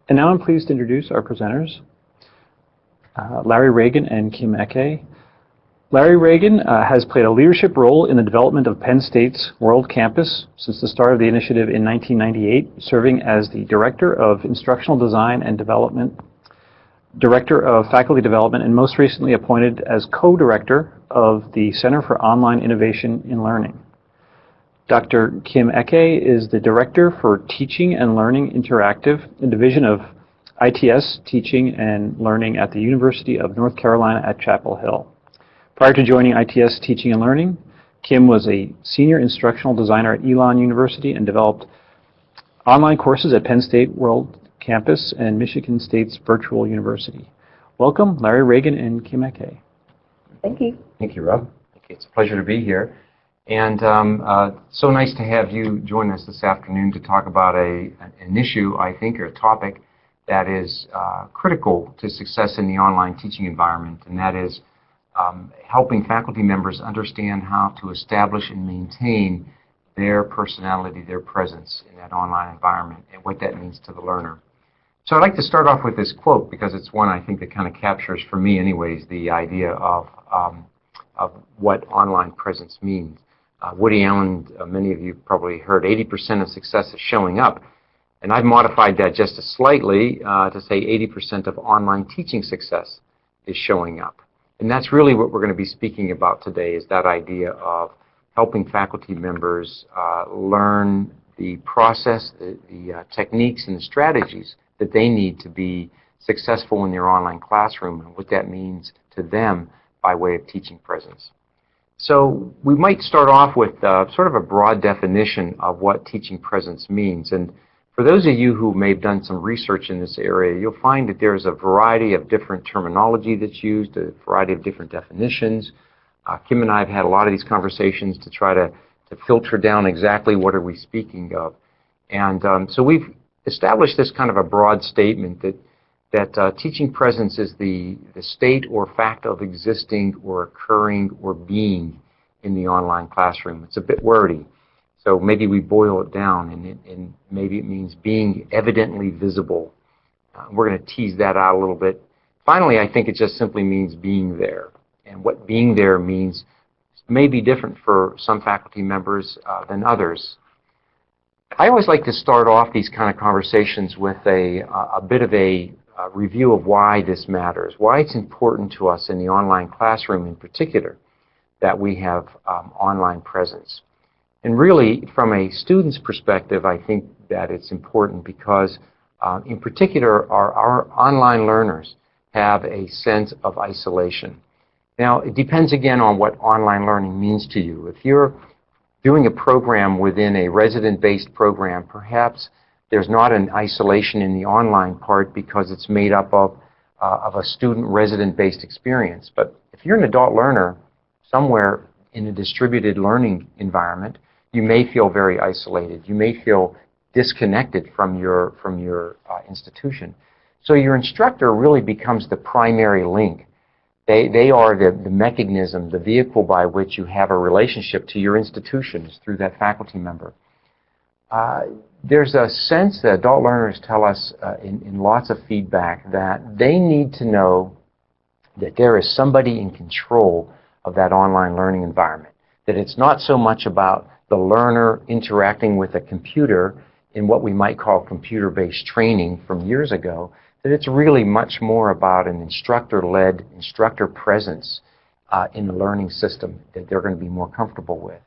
And now I'm pleased to introduce our presenters, Larry Reagan and Kim Eke. Larry Reagan has played a leadership role in the development of Penn State's World Campus since the start of the initiative in 1998, serving as the Director of Instructional Design and Development, Director of Faculty Development, and most recently appointed as Co-Director of the Center for Online Innovation in Learning. Dr. Kim Eke is the Director for Teaching and Learning Interactive in Division of ITS Teaching and Learning at the University of North Carolina at Chapel Hill. Prior to joining ITS Teaching and Learning, Kim was a Senior Instructional Designer at Elon University and developed online courses at Penn State World Campus and Michigan State's Virtual University. Welcome, Larry Reagan and Kim Eke. Thank you. Thank you, Rob. It's a pleasure to be here. And so nice to have you join us this afternoon to talk about an issue, I think, or a topic that is critical to success in the online teaching environment, and that is helping faculty members understand how to establish and maintain their personality, their presence in that online environment, and what that means to the learner. So I'd like to start off with this quote because it's one I think that kind of captures, for me anyways, the idea of what online presence means. Woody Allen, many of you probably heard, 80% of success is showing up. And I've modified that just slightly to say 80% of online teaching success is showing up. And that's really what we're going to be speaking about today, is that idea of helping faculty members learn the process, the techniques and the strategies that they need to be successful in their online classroom and what that means to them by way of teaching presence. So we might start off with sort of a broad definition of what teaching presence means. And for those of you who may have done some research in this area, you'll find that there's a variety of different terminology that's used, a variety of different definitions. Kim and I have had a lot of these conversations to try to filter down exactly what are we speaking of. And so we've established this kind of a broad statement that teaching presence is the state or fact of existing or occurring or being in the online classroom. It's a bit wordy. So maybe we boil it down, and maybe it means being evidently visible. We're going to tease that out a little bit. Finally, I think it just simply means being there. And what being there means may be different for some faculty members than others. I always like to start off these kind of conversations with a bit of a review of why this matters, why it's important to us in the online classroom in particular that we have online presence. And really, from a student's perspective, I think that it's important because, in particular, our online learners have a sense of isolation. Now, it depends again on what online learning means to you. If you're doing a program within a resident-based program, perhaps there's not an isolation in the online part because it's made up of a student resident-based experience. But if you're an adult learner somewhere in a distributed learning environment, you may feel very isolated. You may feel disconnected from your institution. So your instructor really becomes the primary link. They are the mechanism, the vehicle by which you have a relationship to your institutions through that faculty member. There's a sense that adult learners tell us in lots of feedback that they need to know that there is somebody in control of that online learning environment, that it's not so much about the learner interacting with a computer in what we might call computer-based training from years ago, that it's really much more about an instructor-led, instructor presence in the learning system that they're going to be more comfortable with.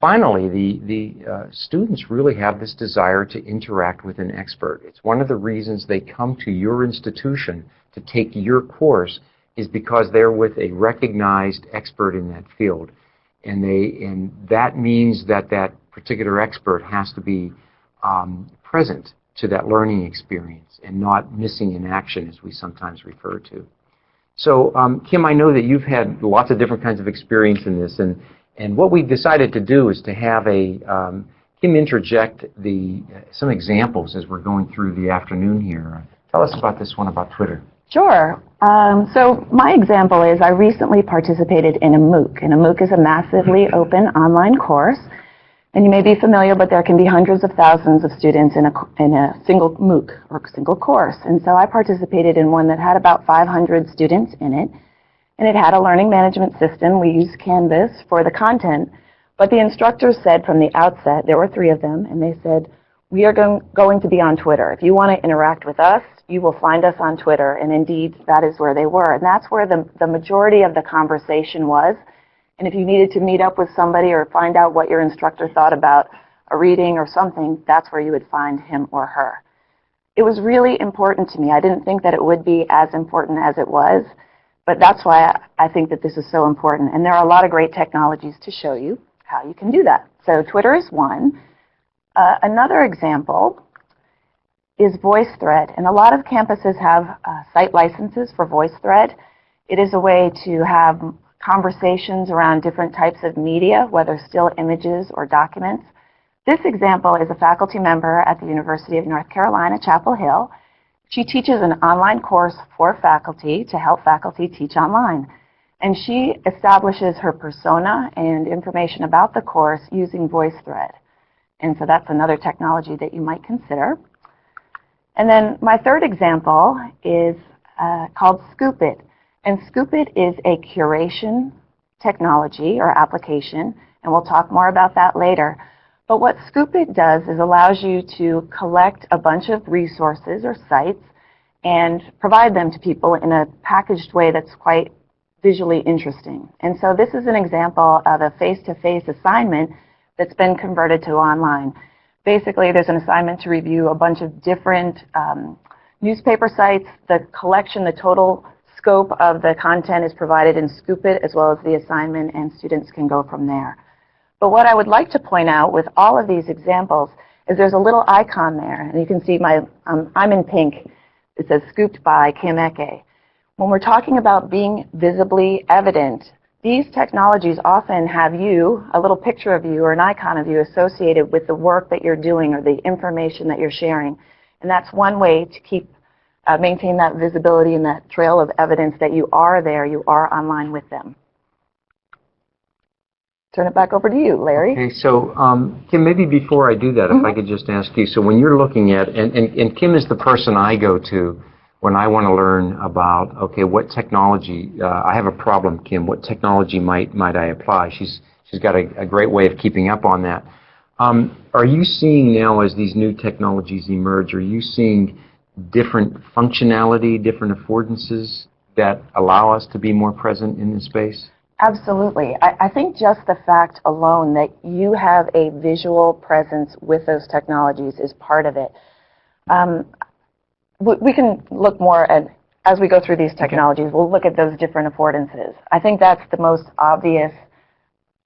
Finally, the students really have this desire to interact with an expert. It's one of the reasons they come to your institution to take your course, is because they're with a recognized expert in that field. And that means that that particular expert has to be present to that learning experience and not missing in action, as we sometimes refer to. So, Kim, I know that you've had lots of different kinds of experience in this, and what we decided to do is to have Kim interject some examples as we're going through the afternoon here. Tell us about this one about Twitter. Sure. So my example is I recently participated in a MOOC, and a MOOC is a massively open online course. And you may be familiar, but there can be hundreds of thousands of students in a single MOOC or single course. And so I participated in one that had about 500 students in it. And it had a learning management system. We used Canvas for the content. But the instructors said from the outset, there were 3 of them, and they said, we are going to be on Twitter. If you want to interact with us, you will find us on Twitter. And indeed, that is where they were. And that's where the majority of the conversation was. And if you needed to meet up with somebody or find out what your instructor thought about a reading or something, that's where you would find him or her. It was really important to me. I didn't think that it would be as important as it was, but that's why I think that this is so important. And there are a lot of great technologies to show you how you can do that. So Twitter is one. Another example is VoiceThread. And a lot of campuses have site licenses for VoiceThread. It is a way to have conversations around different types of media, whether still images or documents. This example is a faculty member at the University of North Carolina, Chapel Hill. She teaches an online course for faculty to help faculty teach online. And she establishes her persona and information about the course using VoiceThread. And so that's another technology that you might consider. And then my third example is called Scoop.it. And Scoop.it is a curation technology or application, and we'll talk more about that later. But what Scoop.it does is allows you to collect a bunch of resources or sites and provide them to people in a packaged way that's quite visually interesting. And so this is an example of a face-to-face assignment that's been converted to online. Basically, there's an assignment to review a bunch of different newspaper sites. The collection, the total scope of the content is provided in Scoop.it as well as the assignment, and students can go from there. But what I would like to point out with all of these examples is there's a little icon there, and you can see I'm in pink. It says Scooped by Kim Eke. When we're talking about being visibly evident, these technologies often have you, a little picture of you or an icon of you associated with the work that you're doing or the information that you're sharing. And that's one way to maintain that visibility and that trail of evidence that you are there, you are online with them. Turn it back over to you, Larry. Okay, so Kim, maybe before I do that, if I could just ask you, so when you're looking at, and Kim is the person I go to when I want to learn about, okay, what technology, I have a problem, Kim, what technology might I apply? She's got a great way of keeping up on that. Are you seeing now, as these new technologies emerge, are you seeing different functionality, different affordances that allow us to be more present in this space? Absolutely. I think just the fact alone that you have a visual presence with those technologies is part of it. We can look more at, as we go through these technologies, we'll look at those different affordances. I think that's the most obvious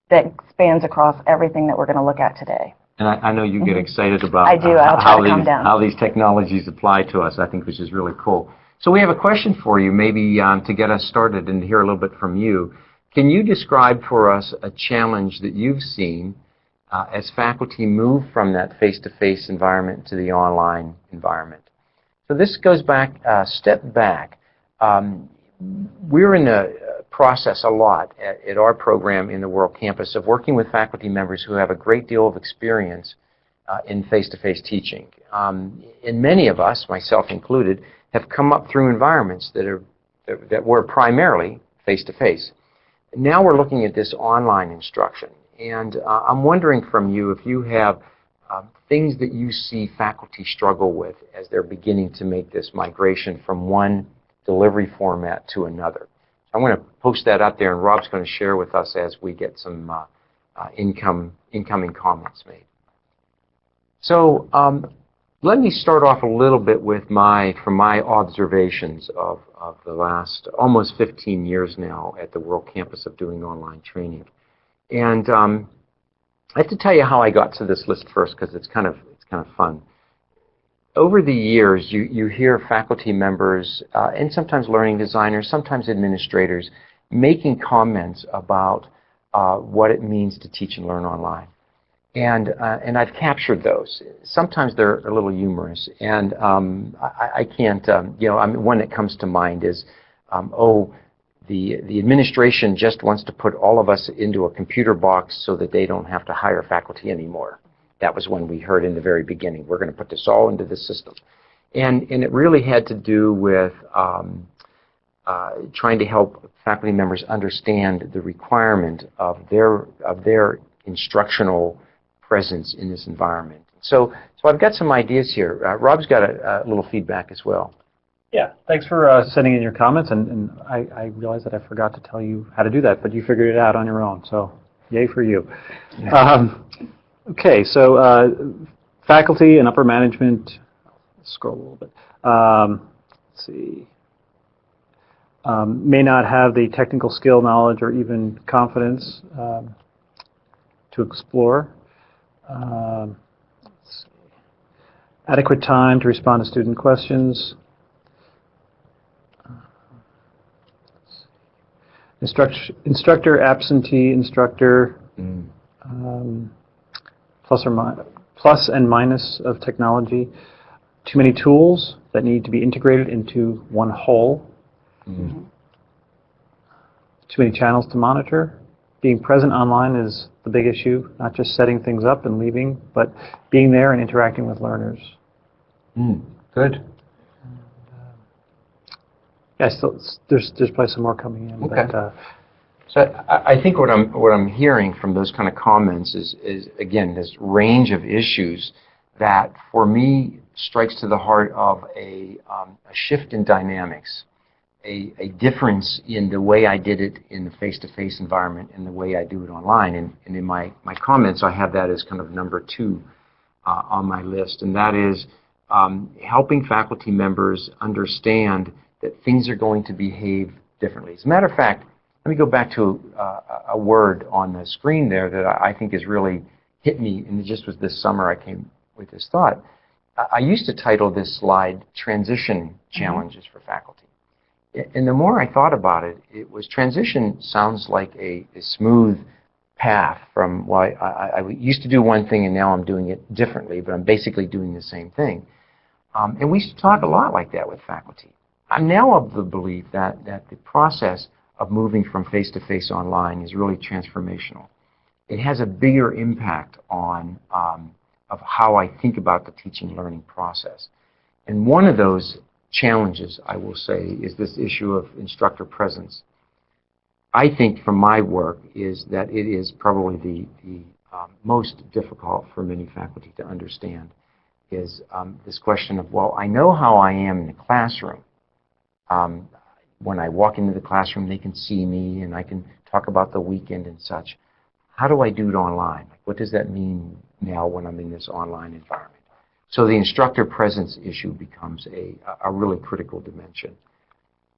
that spans across everything that we're going to look at today. And I know you get excited about I do. I'll try to calm down. How these technologies apply to us, I think, which is really cool. So we have a question for you, maybe to get us started and to hear a little bit from you. Can you describe for us a challenge that you've seen as faculty move from that face-to-face environment to the online environment? So this goes back, step back. We're in a process a lot at our program in the World Campus of working with faculty members who have a great deal of experience in face-to-face teaching. And many of us, myself included, have come up through environments that were primarily face-to-face. Now we're looking at this online instruction, and I'm wondering from you if you have things that you see faculty struggle with as they're beginning to make this migration from one delivery format to another. So I'm going to post that up there, and Rob's going to share with us as we get some incoming comments made. So let me start off a little bit with from my observations of the last almost 15 years now at the World Campus of doing online training. And I have to tell you how I got to this list first, because it's kind of fun. Over the years, you hear faculty members and sometimes learning designers, sometimes administrators, making comments about what it means to teach and learn online. And I've captured those. Sometimes they're a little humorous, and I can't, one that comes to mind is, oh, the administration just wants to put all of us into a computer box so that they don't have to hire faculty anymore. That was when we heard in the very beginning, we're going to put this all into the system. And it really had to do with trying to help faculty members understand the requirement of their instructional presence in this environment. So I've got some ideas here. Rob's got a little feedback as well. Yeah, thanks for sending in your comments, and I realized that I forgot to tell you how to do that, but you figured it out on your own, so yay for you. Okay, so faculty and upper management, scroll a little bit, let's see, may not have the technical skill, knowledge, or even confidence to explore. Let's see. Adequate time to respond to student questions. Instructor, absentee instructor, plus and minus of technology. Too many tools that need to be integrated into one whole. Too many channels to monitor. Being present online is the big issue, not just setting things up and leaving, but being there and interacting with learners. Good. Yeah, there's probably some more coming in. Okay. But, so I think what I'm hearing from those kind of comments is again this range of issues that for me strikes to the heart of a shift in dynamics, a difference in the way I did it in the face-to-face environment and the way I do it online. And in my comments, I have that as kind of number 2 on my list, and that is helping faculty members understand that things are going to behave differently. As a matter of fact, let me go back to a word on the screen there that I think has really hit me, and it just was this summer I came with this thought. I used to title this slide Transition Challenges for Faculty. And the more I thought about it, it was transition sounds like a smooth path from, well, I used to do one thing and now I'm doing it differently, but I'm basically doing the same thing. And we used to talk a lot like that with faculty. I'm now of the belief that the process of moving from face-to-face online is really transformational. It has a bigger impact on of how I think about the teaching learning process. And one of those challenges, I will say, is this issue of instructor presence. I think from my work is that it is probably the most difficult for many faculty to understand is this question of, well, I know how I am in the classroom. When I walk into the classroom, they can see me and I can talk about the weekend and such. How do I do it online? Like, what does that mean now when I'm in this online environment? So the instructor presence issue becomes a really critical dimension.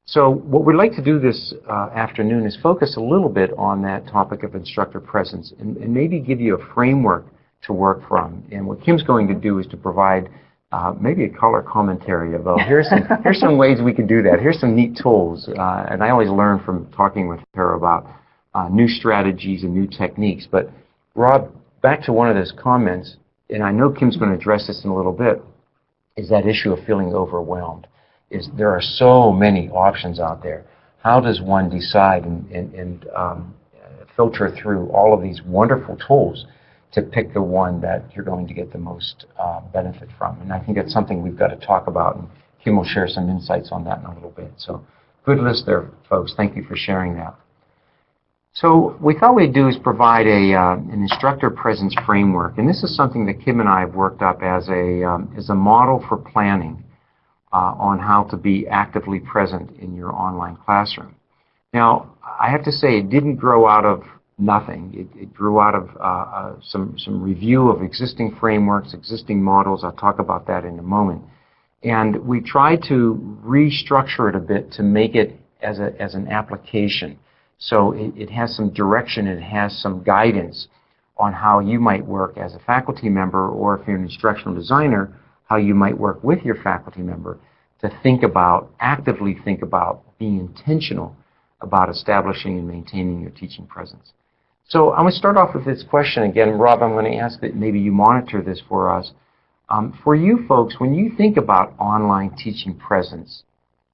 So what we'd like to do this afternoon is focus a little bit on that topic of instructor presence and maybe give you a framework to work from. And what Kim's going to do is to provide maybe a color commentary of, oh, here's some ways we can do that. Here's some neat tools. And I always learn from talking with her about new strategies and new techniques. But Rob, back to one of those comments, and I know Kim's going to address this in a little bit, is that issue of feeling overwhelmed. Is there are so many options out there. How does one decide and filter through all of these wonderful tools to pick the one that you're going to get the most benefit from? And I think that's something we've got to talk about, and Kim will share some insights on that in a little bit. So good list there, folks. Thank you for sharing that. So we thought we'd do is provide an instructor presence framework, and this is something that Kim and I have worked up as a model for planning on how to be actively present in your online classroom. Now, I have to say it didn't grow out of nothing. It grew out of some review of existing frameworks, existing models. I'll talk about that in a moment. And we tried to restructure it a bit to make it as an application. So it has some direction, it has some guidance on how you might work as a faculty member, or if you're an instructional designer, how you might work with your faculty member to actively think about being intentional about establishing and maintaining your teaching presence. So I'm going to start off with this question again. Rob, I'm going to ask that maybe you monitor this for us. For you folks, when you think about online teaching presence,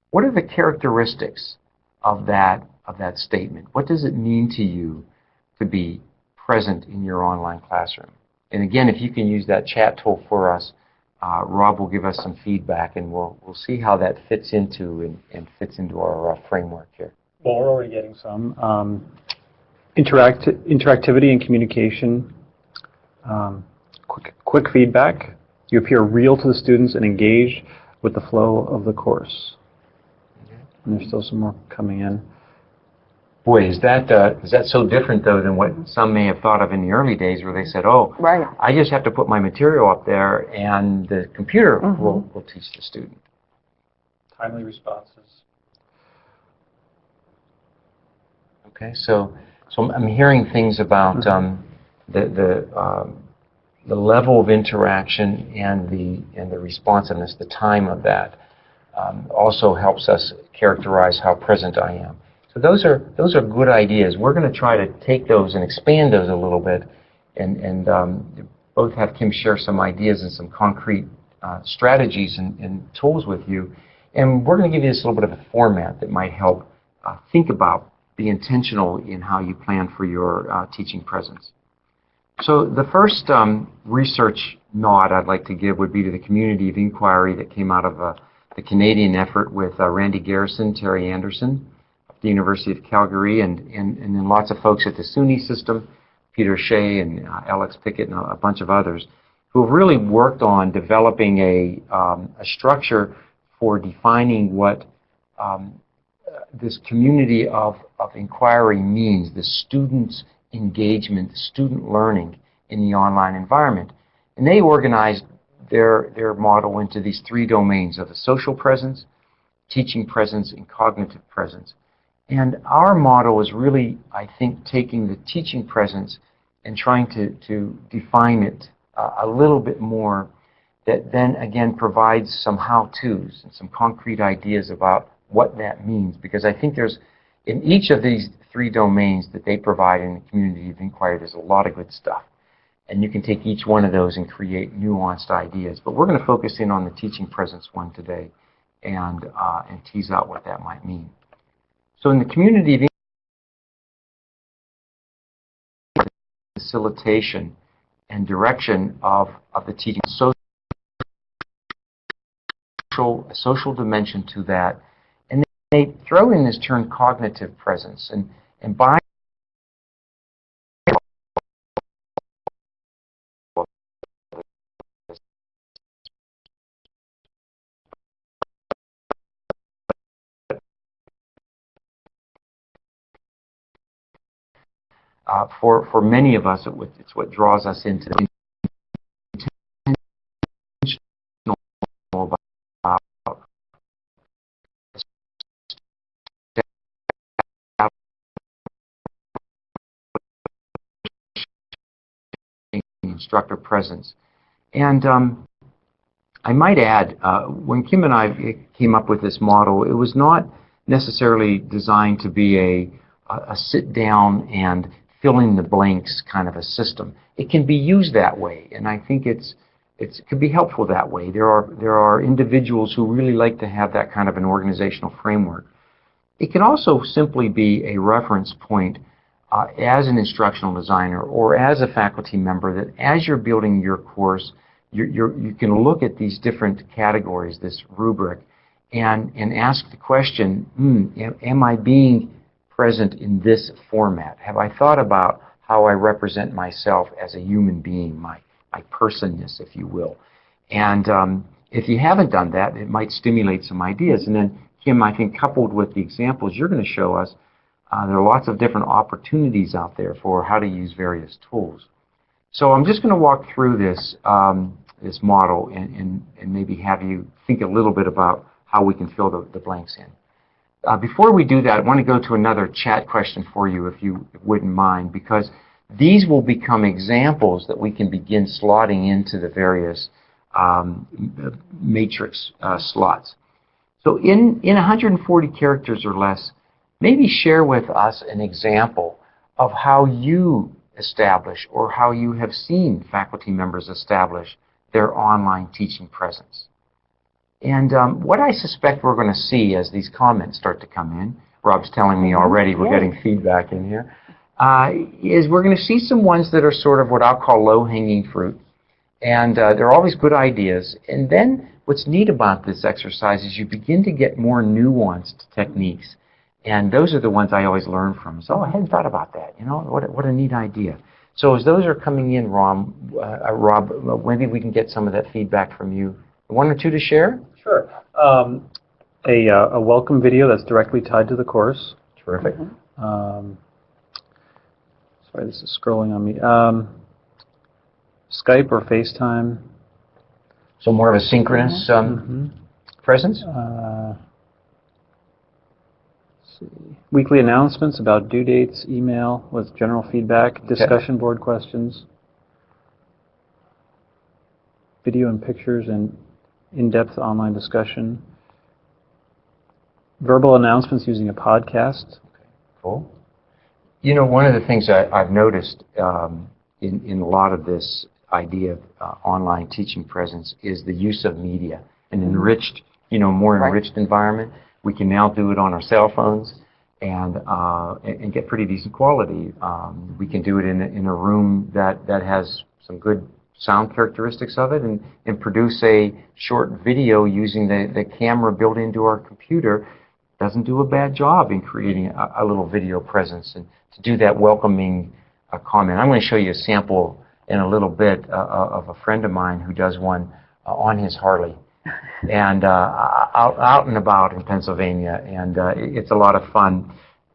what are the characteristics of that of that statement? What does it mean to you to be present in your online classroom? And again, if you can use that chat tool for us, Rob will give us some feedback, and we'll see how that fits into and fits into our framework here. Well, we're already getting some interactivity and communication, quick feedback. You appear real to the students and engaged with the flow of the course. And there's still some more coming in. Boy, is that so different, though, than what some may have thought of in the early days, where they said, oh, Right. I just have to put my material up there, and the computer will teach the student. Timely responses. Okay, so I'm hearing things about the level of interaction and the responsiveness, the time of that, also helps us characterize how present I am. So those are good ideas. We're going to try to take those and expand those a little bit, and both have Kim share some ideas and some concrete strategies and tools with you. And we're going to give you this little bit of a format that might help think about, be intentional in how you plan for your teaching presence. So the first research nod I'd like to give would be to the community of inquiry that came out of the Canadian effort with Randy Garrison, Terry Anderson, the University of Calgary, and then lots of folks at the SUNY system, Peter Shea and Alex Pickett and a bunch of others, who have really worked on developing a structure for defining what this community of inquiry means, the student's engagement, student learning in the online environment. And they organized their model into these three domains of a social presence, teaching presence, and cognitive presence. And our model is really, I think, taking the teaching presence and trying to define it a little bit more, that then again provides some how-tos and some concrete ideas about what that means. Because I think there's, in each of these three domains that they provide in the community of inquiry, there's a lot of good stuff. And you can take each one of those and create nuanced ideas. But we're going to focus in on the teaching presence one today and tease out what that might mean. So in the community of facilitation and direction of the teaching, social dimension to that, and they throw in this term cognitive presence, and by for many of us, it's what draws us into the intentional about instructor presence. And I might add, when Kim and I came up with this model, it was not necessarily designed to be a sit down and fill in the blanks kind of a system. It can be used that way, and I think it could be helpful that way. There are individuals who really like to have that kind of an organizational framework. It can also simply be a reference point as an instructional designer or as a faculty member, that as you're building your course, you can look at these different categories, this rubric, and ask the question, am I being present in this format? Have I thought about how I represent myself as a human being, my personness, if you will? And if you haven't done that, it might stimulate some ideas. And then, Kim, I think coupled with the examples you're going to show us, there are lots of different opportunities out there for how to use various tools. So I'm just going to walk through this this model and maybe have you think a little bit about how we can fill the blanks in. Before we do that, I want to go to another chat question for you, if you wouldn't mind, because these will become examples that we can begin slotting into the various matrix slots. So in 140 characters or less, maybe share with us an example of how you establish or how you have seen faculty members establish their online teaching presence. And what I suspect we're going to see as these comments start to come in Rob's telling me already, we're getting feedback in here, is we're going to see some ones that are sort of what I'll call low-hanging fruit. And they're always good ideas. And then what's neat about this exercise is you begin to get more nuanced techniques. And those are the ones I always learn from. So, oh, I hadn't thought about that. You know, what a neat idea. So as those are coming in, Rob, maybe we can get some of that feedback from you. One or two to share? Sure. A welcome video that's directly tied to the course. Terrific. Sorry, this is scrolling on me. Skype or FaceTime. So more of a synchronous presence? Let's see. Weekly announcements about due dates, email with general feedback, discussion board questions, video and pictures, and in-depth online discussion. Verbal announcements using a podcast. Cool. You know, one of the things I've noticed in a lot of this idea of online teaching presence is the use of media. An enriched, more enriched environment. We can now do it on our cell phones and get pretty decent quality. We can do it in a room that has some good sound characteristics of it and produce a short video using the camera built into our computer. Doesn't do a bad job in creating a little video presence and to do that welcoming comment. I'm going to show you a sample in a little bit of a friend of mine who does one on his Harley and out and about in Pennsylvania, and it's a lot of fun.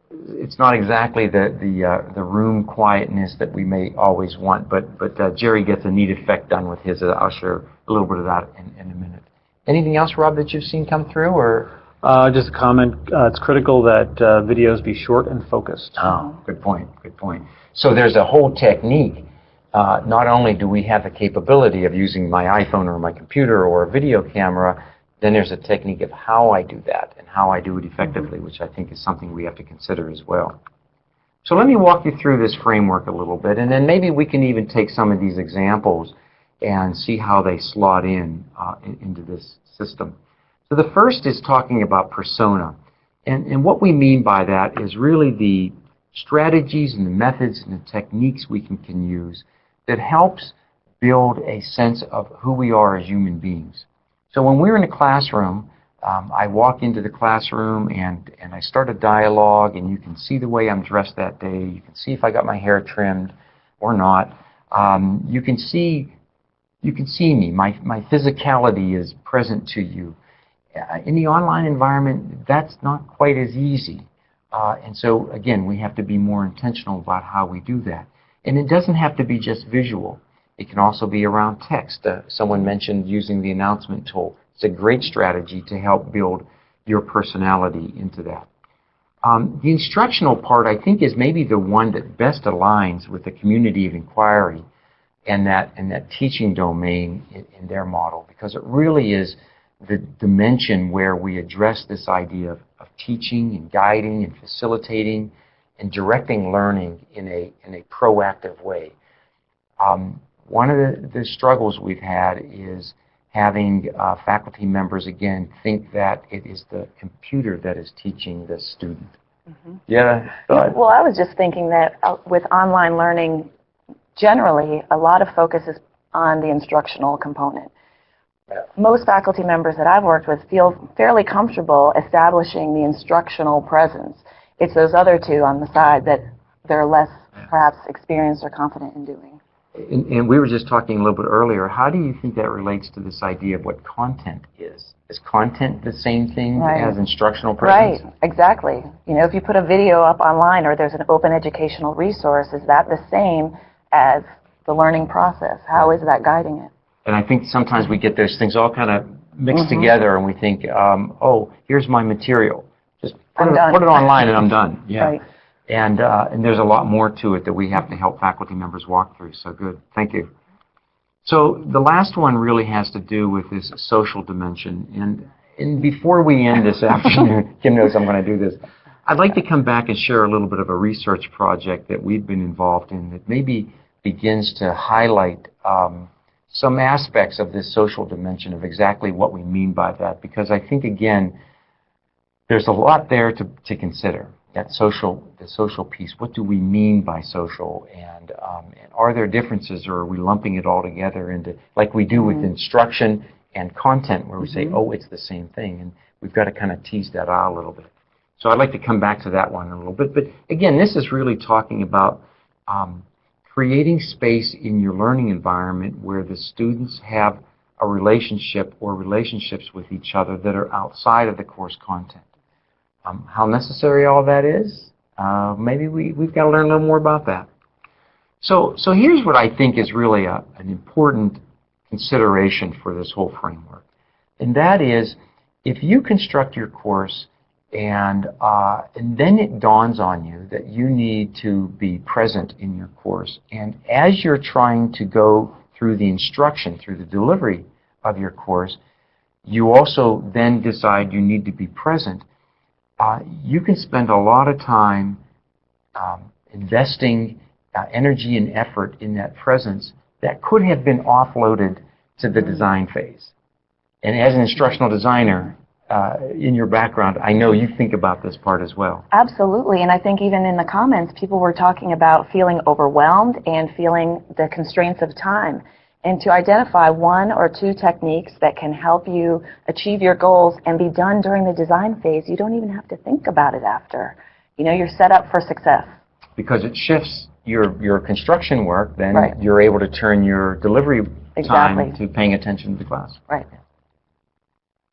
It's not exactly the room quietness that we may always want, but Jerry gets a neat effect done with his. I'll share a little bit of that in a minute. Anything else, Rob, that you've seen come through, or? Just a comment, it's critical that videos be short and focused. Oh, good point, good point. So there's a whole technique. Not only do we have the capability of using my iPhone or my computer or a video camera, then there's a technique of how I do that and how I do it effectively, which I think is something we have to consider as well. So let me walk you through this framework a little bit, and then maybe we can even take some of these examples and see how they slot into this system. So the first is talking about persona. And what we mean by that is really the strategies and the methods and the techniques we can use that helps build a sense of who we are as human beings. So when we're in a classroom, I walk into the classroom and I start a dialogue, and you can see the way I'm dressed that day. You can see if I got my hair trimmed or not. You can see me. My physicality is present to you. In the online environment, that's not quite as easy. And so, again, we have to be more intentional about how we do that. And it doesn't have to be just visual. It can also be around text. Someone mentioned using the announcement tool. It's a great strategy to help build your personality into that. The instructional part, I think, is maybe the one that best aligns with the community of inquiry and that teaching domain in their model, because it really is the dimension where we address this idea of teaching and guiding and facilitating and directing learning in a proactive way. One of the struggles we've had is having faculty members, again, think that it is the computer that is teaching the student. Yeah, go ahead. Well, I was just thinking that with online learning, generally, a lot of focus is on the instructional component. Most faculty members that I've worked with feel fairly comfortable establishing the instructional presence. It's those other two on the side that they're less, perhaps, experienced or confident in doing. And we were just talking a little bit earlier. How do you think that relates to this idea of what content is? Is content the same thing as instructional presence? Right, exactly. You know, if you put a video up online or there's an open educational resource, is that the same as the learning process? How is that guiding it? And I think sometimes we get those things all kind of mixed together, and we think, oh, here's my material. Just put it online and I'm done. Yeah. Right. And there's a lot more to it that we have to help faculty members walk through. So good. Thank you. So the last one really has to do with this social dimension. And before we end this afternoon, Kim knows I'm going to do this, I'd like to come back and share a little bit of a research project that we've been involved in that maybe begins to highlight some aspects of this social dimension of exactly what we mean by that. Because I think, again, there's a lot there to consider. The social piece. What do we mean by social? And are there differences, or are we lumping it all together into, like we do with instruction and content, where we say, oh, it's the same thing, and we've got to kind of tease that out a little bit. So I'd like to come back to that one a little bit. But again, this is really talking about creating space in your learning environment where the students have a relationship or relationships with each other that are outside of the course content. How necessary all that is, maybe we've got to learn a little more about that. So here's what I think is really an important consideration for this whole framework. And that is, if you construct your course and then it dawns on you that you need to be present in your course, and as you're trying to go through the instruction, through the delivery of your course, you also then decide you need to be present, you can spend a lot of time investing energy and effort in that presence that could have been offloaded to the design phase. And as an instructional designer, in your background, I know you think about this part as well. Absolutely, and I think even in the comments, people were talking about feeling overwhelmed and feeling the constraints of time. And to identify one or two techniques that can help you achieve your goals and be done during the design phase, you don't even have to think about it after. You know, you're set up for success. Because it shifts your construction work, then Right. you're able to turn your delivery Exactly. time to paying attention to the class. Right.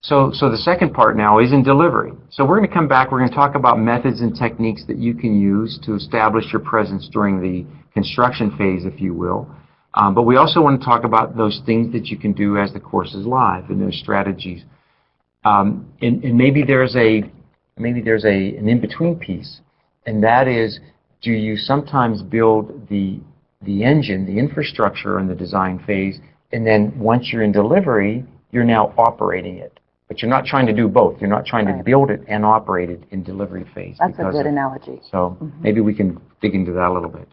So the second part now is in delivery. So we're going to come back, we're going to talk about methods and techniques that you can use to establish your presence during the construction phase, if you will. But we also want to talk about those things that you can do as the course is live, and those strategies. And maybe there's an in-between piece, and that is, do you sometimes build the engine, the infrastructure in the design phase, and then once you're in delivery, you're now operating it. But you're not trying to do both. You're not trying to build it and operate it in delivery phase. That's a good analogy. So maybe we can dig into that a little bit.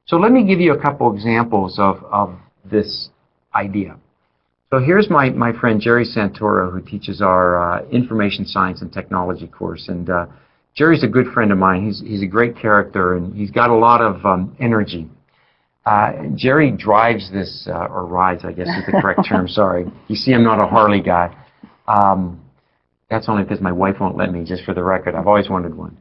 So let me give you a couple examples of this idea. So here's my friend Jerry Santoro, who teaches our Information Science and Technology course. And Jerry's a good friend of mine. He's a great character, and he's got a lot of energy. Jerry drives this, or rides, I guess is the correct term, sorry. You see, I'm not a Harley guy. That's only because my wife won't let me, just for the record. I've always wanted one.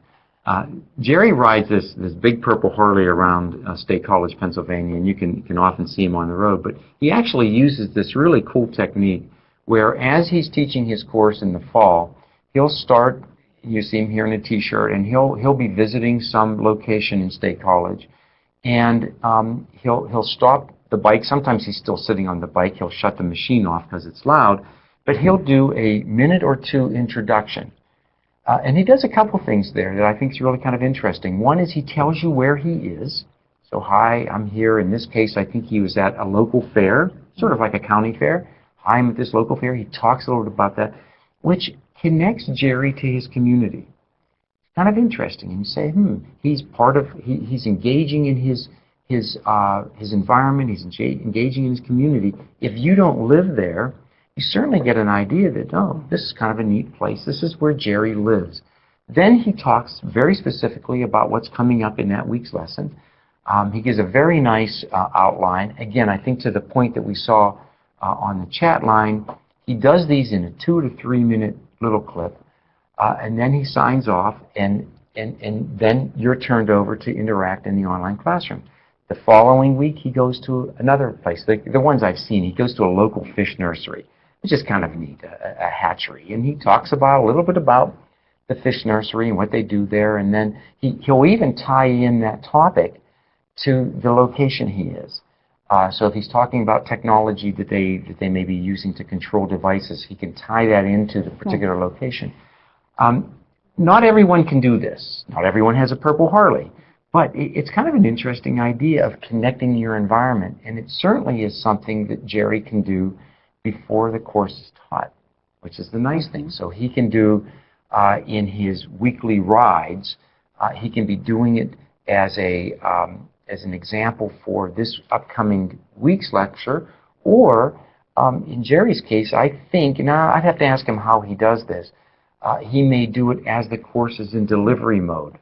Jerry rides this big purple Harley around State College, Pennsylvania, and you can often see him on the road. But he actually uses this really cool technique where, as he's teaching his course in the fall, he'll start, you see him here in a T-shirt, and he'll be visiting some location in State College, and he'll stop the bike. Sometimes he's still sitting on the bike. He'll shut the machine off because it's loud, but he'll do a minute or two introduction. And he does a couple things there that I think is really kind of interesting. One is he tells you where he is. So, hi, I'm here. In this case, I think he was at a local fair, sort of like a county fair. Hi, I'm at this local fair. He talks a little bit about that, which connects Jerry to his community. It's kind of interesting. And you say, he's part of, he's engaging in his environment. He's engaging in his community. If you don't live there, you certainly get an idea that, oh, this is kind of a neat place. This is where Jerry lives. Then he talks very specifically about what's coming up in that week's lesson. He gives a very nice outline. Again, I think to the point that we saw on the chat line, he does these in a 2 to 3 minute little clip, and then he signs off, and then you're turned over to interact in the online classroom. The following week, he goes to another place. The ones I've seen, he goes to a local fish nursery, which is kind of neat, a hatchery. And he talks about a little bit about the fish nursery and what they do there. And then he'll even tie in that topic to the location he is. So if he's talking about technology that they may be using to control devices, he can tie that into the particular location. Not everyone can do this. Not everyone has a purple Harley. But it's kind of an interesting idea of connecting your environment. And it certainly is something that Jerry can do before the course is taught, which is the nice thing. So he can do in his weekly rides, he can be doing it as an example for this upcoming week's lecture, or in Jerry's case, I think, now I'd have to ask him how he does this, He may do it as the course is in delivery mode.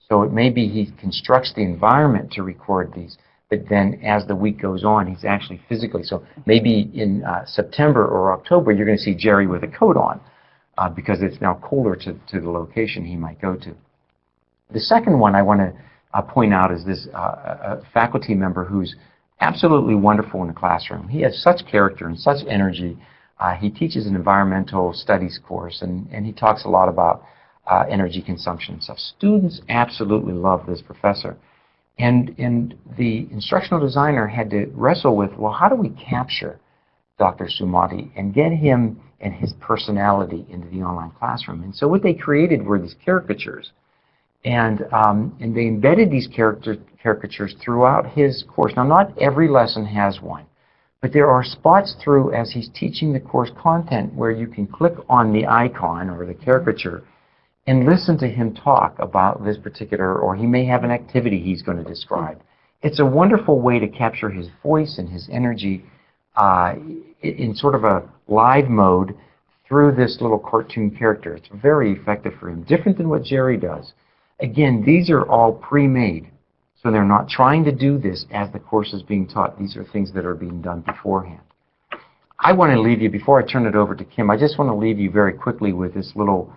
So it may be he constructs the environment to record these, but then as the week goes on, he's actually physically. So maybe in September or October, you're going to see Jerry with a coat on because it's now cooler to the location he might go to. The second one I want to point out is this a faculty member who's absolutely wonderful in the classroom. He has such character and such energy. He teaches an environmental studies course, and he talks a lot about energy consumption and stuff. Students absolutely love this professor. And the instructional designer had to wrestle with, well, how do we capture Dr. Sumati and get him and his personality into the online classroom? And so what they created were these caricatures. And they embedded these caricatures throughout his course. Now, not every lesson has one, but there are spots through as he's teaching the course content where you can click on the icon or the caricature and listen to him talk about this particular, or he may have an activity he's going to describe. It's a wonderful way to capture his voice and his energy in sort of a live mode through this little cartoon character. It's very effective for him, different than what Jerry does. Again, these are all pre-made, so they're not trying to do this as the course is being taught. These are things that are being done beforehand. I want to leave you, before I turn it over to Kim, I just want to leave you very quickly with this little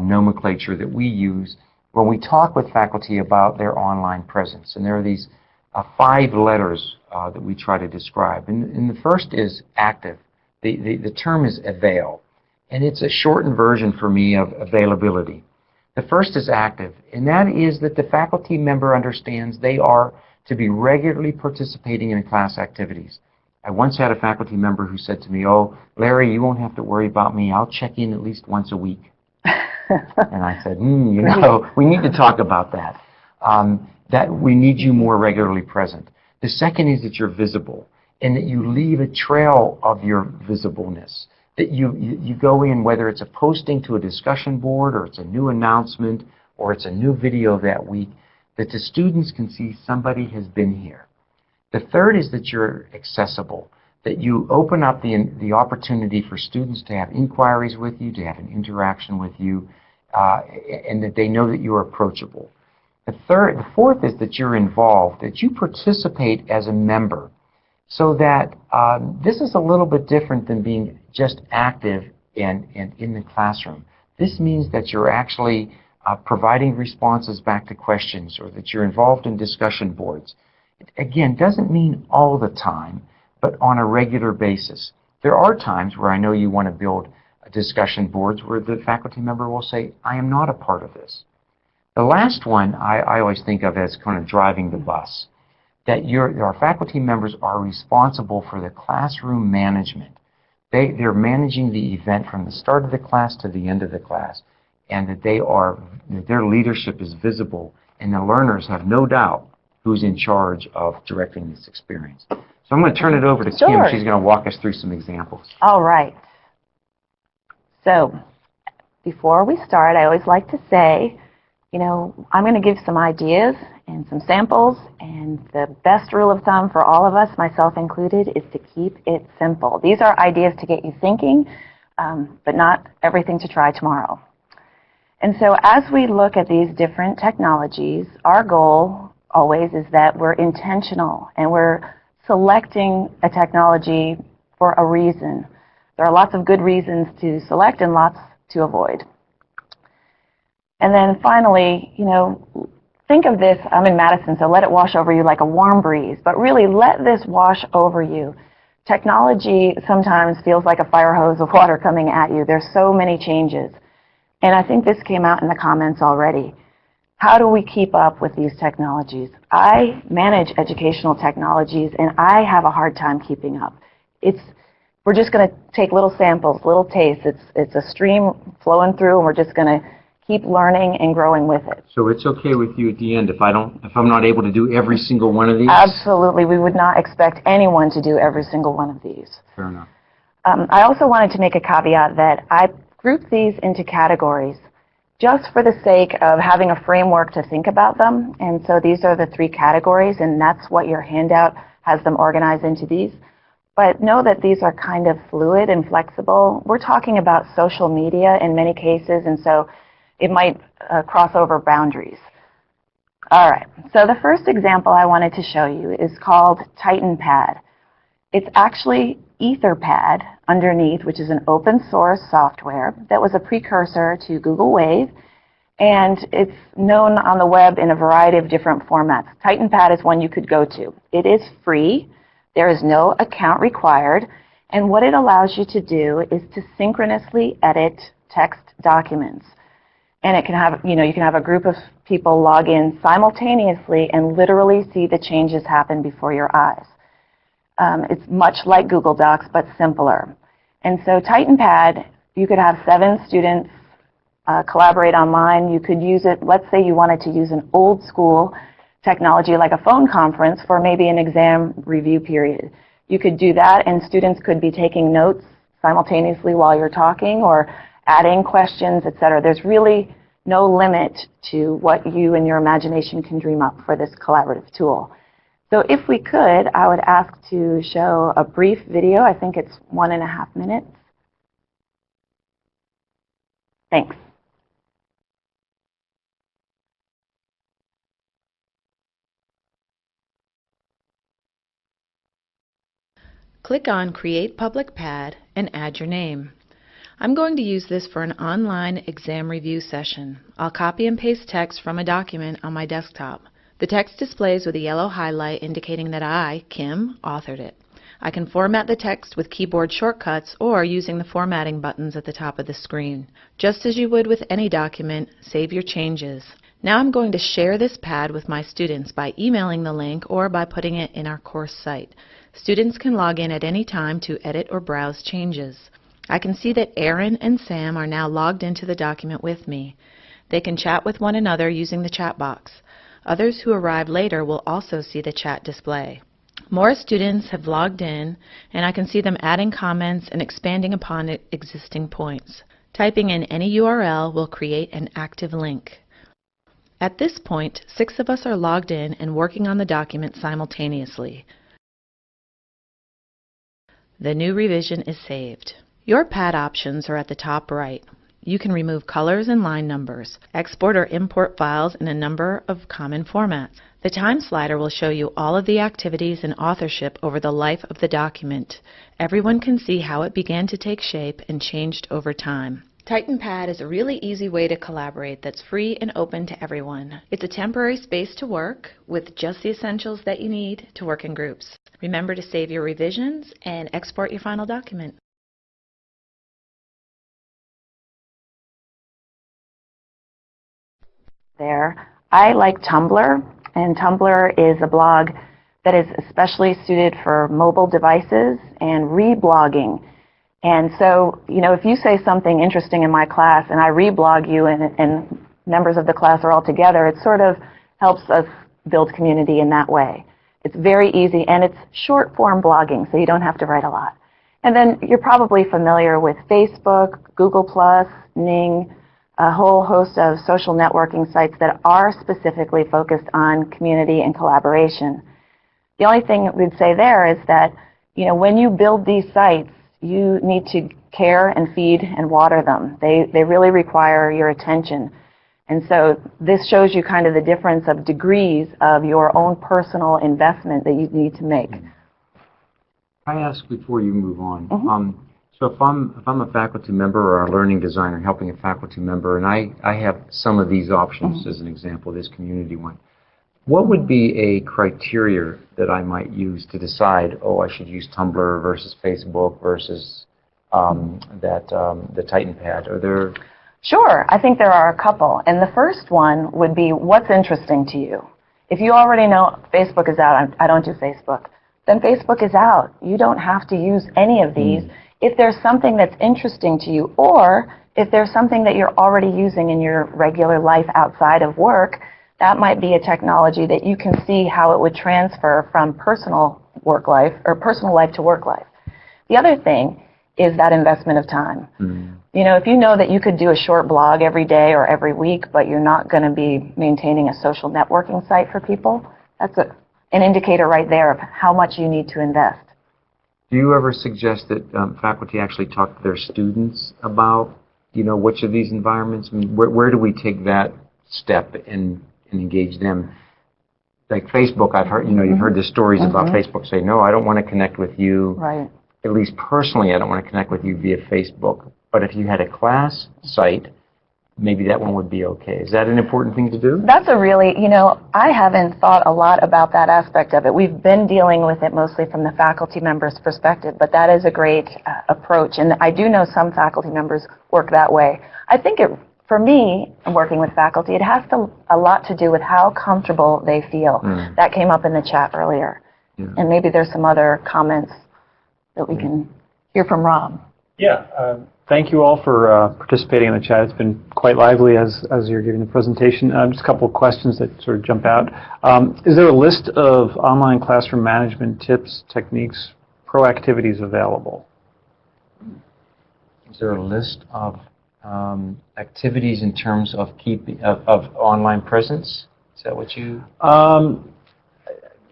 nomenclature that we use when we talk with faculty about their online presence. And there are these 5 letters that we try to describe. And the first is active. The term is avail. And it's a shortened version for me of availability. The first is active, and that is that the faculty member understands they are to be regularly participating in class activities. I once had a faculty member who said to me, "Oh, Larry, you won't have to worry about me. I'll check in at least once a week." And I said, you know, we need to talk about that. That we need you more regularly present. The second is that you're visible and that you leave a trail of your visibleness. That you go in, whether it's a posting to a discussion board or it's a new announcement or it's a new video that week, that the students can see somebody has been here. The third is that you're accessible, that you open up the opportunity for students to have inquiries with you, to have an interaction with you, and that they know that you're approachable. The fourth is that you're involved, that you participate as a member, so that this is a little bit different than being just active and in the classroom. This means that you're actually providing responses back to questions, or that you're involved in discussion boards. It, again, doesn't mean all the time, but on a regular basis. There are times where I know you want to build discussion boards where the faculty member will say, I am not a part of this. The last one I always think of as kind of driving the bus, that our faculty members are responsible for the classroom management. They're managing the event from the start of the class to the end of the class, and that their leadership is visible, and the learners have no doubt who's in charge of directing this experience. So I'm going to turn it over to Kim. She's going to walk us through some examples. All right. So before we start, I always like to say, you know, I'm going to give some ideas and some samples, and the best rule of thumb for all of us, myself included, is to keep it simple. These are ideas to get you thinking, but not everything to try tomorrow. And so as we look at these different technologies, our goal always is that we're intentional and we're selecting a technology for a reason. There are lots of good reasons to select and lots to avoid. And then finally, you know, think of this, I'm in Madison, so let it wash over you like a warm breeze, but really let this wash over you. Technology sometimes feels like a fire hose of water coming at you. There's so many changes. And I think this came out in the comments already. How do we keep up with these technologies? I manage educational technologies, and I have a hard time keeping up. We're just going to take little samples, little tastes. It's a stream flowing through, and we're just going to keep learning and growing with it. So it's okay with you at the end if I'm not able to do every single one of these? Absolutely. We would not expect anyone to do every single one of these. Fair enough. I also wanted to make a caveat that I grouped these into categories just for the sake of having a framework to think about them. And so these are the 3 categories, and that's what your handout has them organized into these. But know that these are kind of fluid and flexible. We're talking about social media in many cases, and so it might cross over boundaries. All right, so the first example I wanted to show you is called TitanPad. It's actually EtherPad underneath, which is an open source software that was a precursor to Google Wave, and it's known on the web in a variety of different formats. TitanPad is one you could go to. It is free. There is no account required, and what it allows you to do is to synchronously edit text documents. And it can have, you can have a group of people log in simultaneously and literally see the changes happen before your eyes. It's much like Google Docs, but simpler. And so TitanPad, you could have 7 students collaborate online. You could use it, let's say you wanted to use an old school technology like a phone conference for maybe an exam review period. You could do that, and students could be taking notes simultaneously while you're talking or adding questions, etc. There's really no limit to what you and your imagination can dream up for this collaborative tool. So if we could, I would ask to show a brief video. I think it's 1.5 minutes. Thanks. Click on Create Public Pad and add your name. I'm going to use this for an online exam review session. I'll copy and paste text from a document on my desktop. The text displays with a yellow highlight indicating that I, Kim, authored it. I can format the text with keyboard shortcuts or using the formatting buttons at the top of the screen. Just as you would with any document, save your changes. Now I'm going to share this pad with my students by emailing the link or by putting it in our course site. Students can log in at any time to edit or browse changes. I can see that Aaron and Sam are now logged into the document with me. They can chat with one another using the chat box. Others who arrive later will also see the chat display. More students have logged in, and I can see them adding comments and expanding upon existing points. Typing in any URL will create an active link. At this point, 6 of us are logged in and working on the document simultaneously. The new revision is saved. Your pad options are at the top right. You can remove colors and line numbers, export or import files in a number of common formats. The time slider will show you all of the activities and authorship over the life of the document. Everyone can see how it began to take shape and changed over time. TitanPad is a really easy way to collaborate that's free and open to everyone. It's a temporary space to work with just the essentials that you need to work in groups. Remember to save your revisions and export your final document. There. I like Tumblr, and Tumblr is a blog that is especially suited for mobile devices and reblogging. And so, if you say something interesting in my class and I reblog you and members of the class are all together, it sort of helps us build community in that way. It's very easy, and it's short form blogging, so you don't have to write a lot. And then you're probably familiar with Facebook, Google+, Ning, a whole host of social networking sites that are specifically focused on community and collaboration. The only thing we'd say there is that, when you build these sites, you need to care and feed and water them. They really require your attention. And so this shows you kind of the difference of degrees of your own personal investment that you need to make. I ask before you move on. So if I'm a faculty member or a learning designer helping a faculty member, and I have some of these options as an example, this community one, what would be a criteria that I might use to decide, oh, I should use Tumblr versus Facebook versus the TitanPad? Are there? Sure, I think there are a couple. And the first one would be what's interesting to you. If you already know Facebook is out, I don't do Facebook, then Facebook is out. You don't have to use any of these. If there's something that's interesting to you, or if there's something that you're already using in your regular life outside of work, that might be a technology that you can see how it would transfer from personal work life or personal life to work life. The other thing is that investment of time. If you know that you could do a short blog every day or every week, but you're not going to be maintaining a social networking site for people, that's an indicator right there of how much you need to invest. Do you ever suggest that faculty actually talk to their students about, which of these environments? I mean, where do we take that step and engage them? Like Facebook, I've heard, you've heard the stories about Facebook say, no, I don't want to connect with you. Right. At least personally, I don't want to connect with you via Facebook. But if you had a class site, maybe that one would be okay. Is that an important thing to do? That's a really, I haven't thought a lot about that aspect of it. We've been dealing with it mostly from the faculty members' perspective, but that is a great approach. And I do know some faculty members work that way. I think for me, working with faculty, it has a lot to do with how comfortable they feel. That came up in the chat earlier. Yeah. And maybe there's some other comments that we can hear from Rob. Yeah. Thank you all for participating in the chat. It's been quite lively as you're giving the presentation. Just a couple of questions that sort of jump out. Is there a list of online classroom management tips, techniques, pro activities available? Is there a list of activities in terms of of online presence? Is that what you?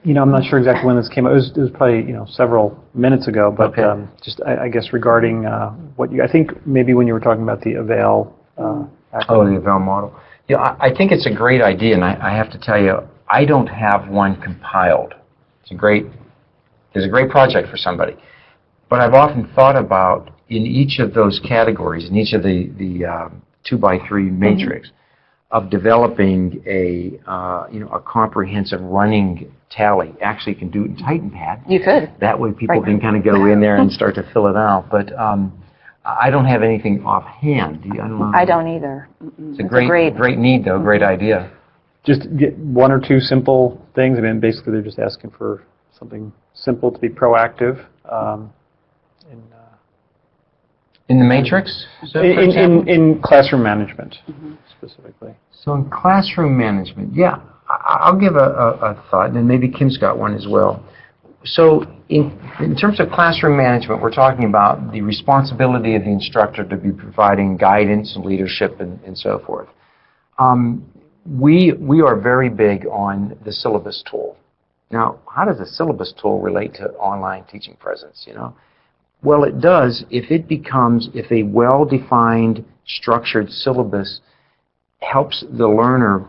I'm not sure exactly when this came out. It was probably several minutes ago, but Okay. just I guess regarding I think maybe when you were talking about the Avail. The Avail model. Yeah, I think it's a great idea, and I have to tell you, I don't have one compiled. It's a great project for somebody, but I've often thought about in each of those categories, in each of the 2x3 matrix, of developing a comprehensive running tally. Actually, you can do it in TitanPad. You could. That way, people Right. can kind of go in there and start to fill it out. But I don't have anything offhand. I don't either. It's a great need, though. Great idea. Just get one or two simple things. I mean, basically, they're just asking for something simple to be proactive. In the matrix? So, for example? In classroom management, specifically. So in classroom management, yeah, I'll give a thought, and then maybe Kim's got one as well. So in terms of classroom management, we're talking about the responsibility of the instructor to be providing guidance and leadership and so forth. We are very big on the syllabus tool. Now, how does the syllabus tool relate to online teaching presence, Well, it does if a well-defined, structured syllabus helps the learner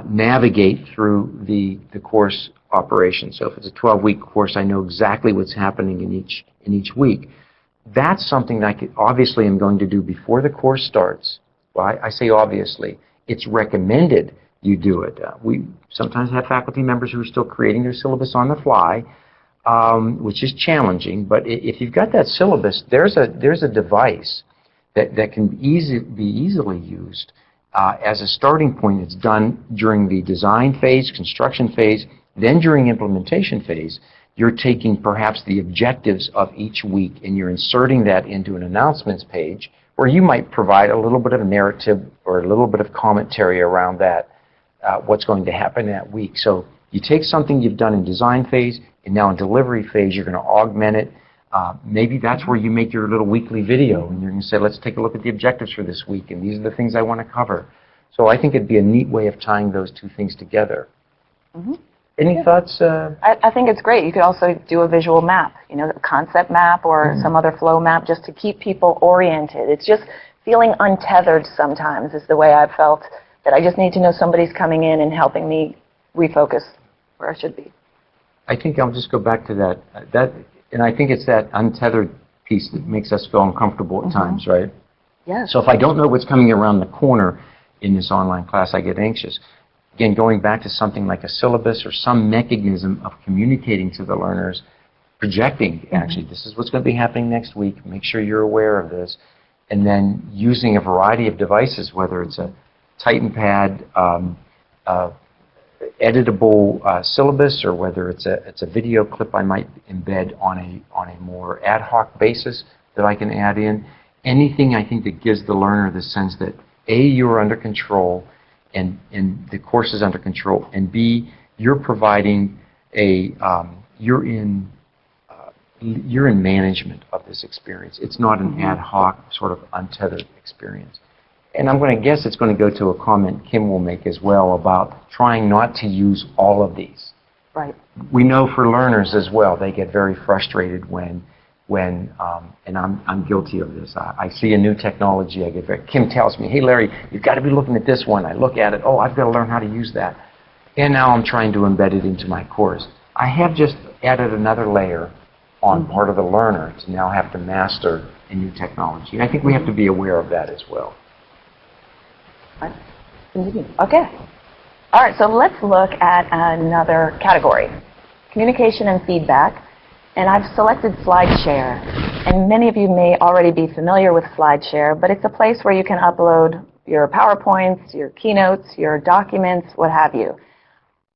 navigate through the course operation. So if it's a 12-week course, I know exactly what's happening in each week. That's something that I obviously am going to do before the course starts. Well, I say obviously. It's recommended you do it. We sometimes have faculty members who are still creating their syllabus on the fly, which is challenging. But if you've got that syllabus, there's a device that can be easily used as a starting point. It's done during the design phase, construction phase, then during implementation phase. You're taking perhaps the objectives of each week and you're inserting that into an announcements page where you might provide a little bit of a narrative or a little bit of commentary around that, what's going to happen that week. So you take something you've done in design phase, and now in delivery phase, you're going to augment it. Maybe that's where you make your little weekly video, and you're going to say, let's take a look at the objectives for this week, and these are the things I want to cover. So I think it'd be a neat way of tying those two things together. Any thoughts? I think it's great. You could also do a visual map, a concept map or some other flow map just to keep people oriented. It's just feeling untethered sometimes is the way I've felt, that I just need to know somebody's coming in and helping me refocus where I should be. I think I'll just go back to that. And I think it's that untethered piece that makes us feel uncomfortable at times, right? Yes. So if I don't know what's coming around the corner in this online class, I get anxious. Again, going back to something like a syllabus or some mechanism of communicating to the learners, projecting, actually, this is what's going to be happening next week, make sure you're aware of this, and then using a variety of devices, whether it's a TitanPad, editable syllabus, or whether it's a video clip I might embed on a more ad hoc basis that I can add in. Anything, I think, that gives the learner the sense that A, you're under control, and the course is under control, and B, you're providing you're in management of this experience. It's not an ad hoc sort of untethered experience. And I'm going to guess it's going to go to a comment Kim will make as well about trying not to use all of these. Right. We know for learners as well, they get very frustrated when and I'm guilty of this. I see a new technology, Kim tells me, hey Larry, you've got to be looking at this one. I look at it, oh, I've got to learn how to use that. And now I'm trying to embed it into my course. I have just added another layer on part of the learner to now have to master a new technology. And I think we have to be aware of that as well. Okay. All right, so let's look at another category, communication and feedback. And I've selected SlideShare. And many of you may already be familiar with SlideShare, but it's a place where you can upload your PowerPoints, your keynotes, your documents, what have you.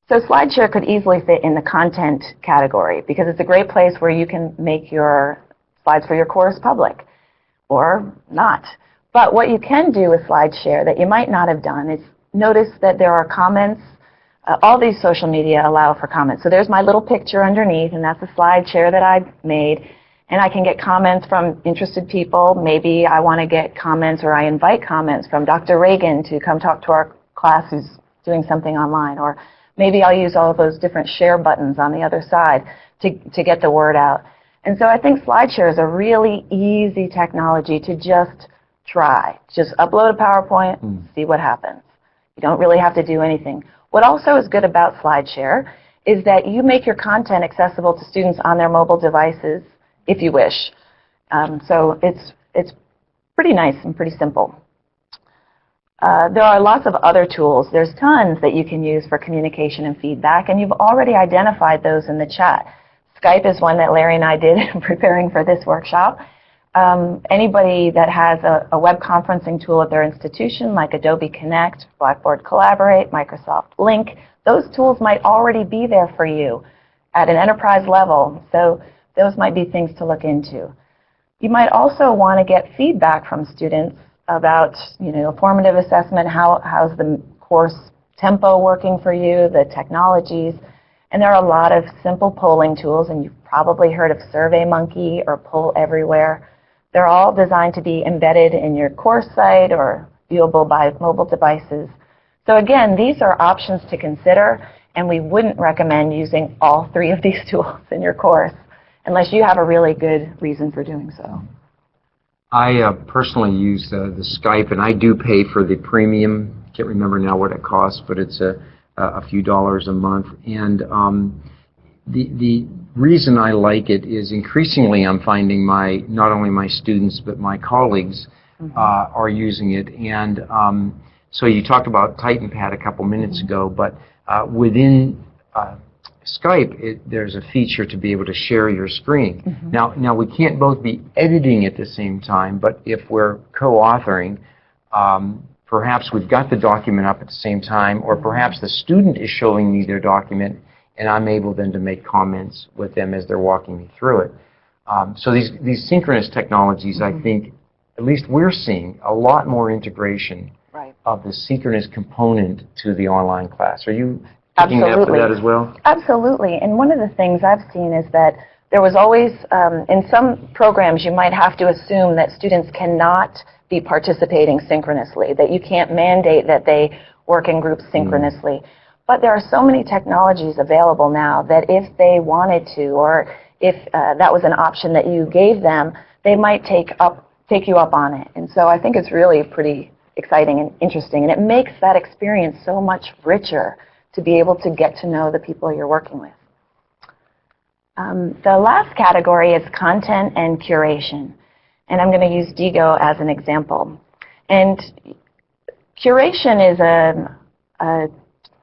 So SlideShare could easily fit in the content category because it's a great place where you can make your slides for your course public or not. But what you can do with SlideShare that you might not have done is notice that there are comments. All these social media allow for comments. So there's my little picture underneath, and that's a SlideShare that I made. And I can get comments from interested people. Maybe I want to get comments, or I invite comments from Dr. Reagan to come talk to our class who's doing something online. Or maybe I'll use all of those different share buttons on the other side to get the word out. And so I think SlideShare is a really easy technology to just try. Just upload a PowerPoint, see what happens. You don't really have to do anything. What also is good about SlideShare is that you make your content accessible to students on their mobile devices if you wish. So it's pretty nice and pretty simple. There are lots of other tools. There's tons that you can use for communication and feedback, and you've already identified those in the chat. Skype is one that Larry and I did preparing for this workshop. Anybody that has a web conferencing tool at their institution, like Adobe Connect, Blackboard Collaborate, Microsoft Link, those tools might already be there for you at an enterprise level. So those might be things to look into. You might also want to get feedback from students about, formative assessment, how's the course tempo working for you, the technologies. And there are a lot of simple polling tools, and you've probably heard of SurveyMonkey or Poll Everywhere. They're all designed to be embedded in your course site or viewable by mobile devices. So again, these are options to consider, and we wouldn't recommend using all three of these tools in your course unless you have a really good reason for doing so. I personally use the Skype, and I do pay for the premium. I can't remember now what it costs, but it's a few dollars a month. And the reason I like it is increasingly I'm finding not only my students but my colleagues are using it. And so you talked about TitanPad a couple minutes ago, but within Skype, there's a feature to be able to share your screen. Now we can't both be editing at the same time, but if we're co-authoring, perhaps we've got the document up at the same time, or perhaps the student is showing me their document, and I'm able then to make comments with them as they're walking me through it. So these synchronous technologies, I think, at least we're seeing a lot more integration of the synchronous component to the online class. Are you picking up for that as well? Absolutely. And one of the things I've seen is that there was always, in some programs, you might have to assume that students cannot be participating synchronously, that you can't mandate that they work in groups synchronously. But there are so many technologies available now that if they wanted to, or if that was an option that you gave them, they might take you up on it. And so I think it's really pretty exciting and interesting, and it makes that experience so much richer to be able to get to know the people you're working with. The last category is content and curation. And I'm going to use Digo as an example. And curation is a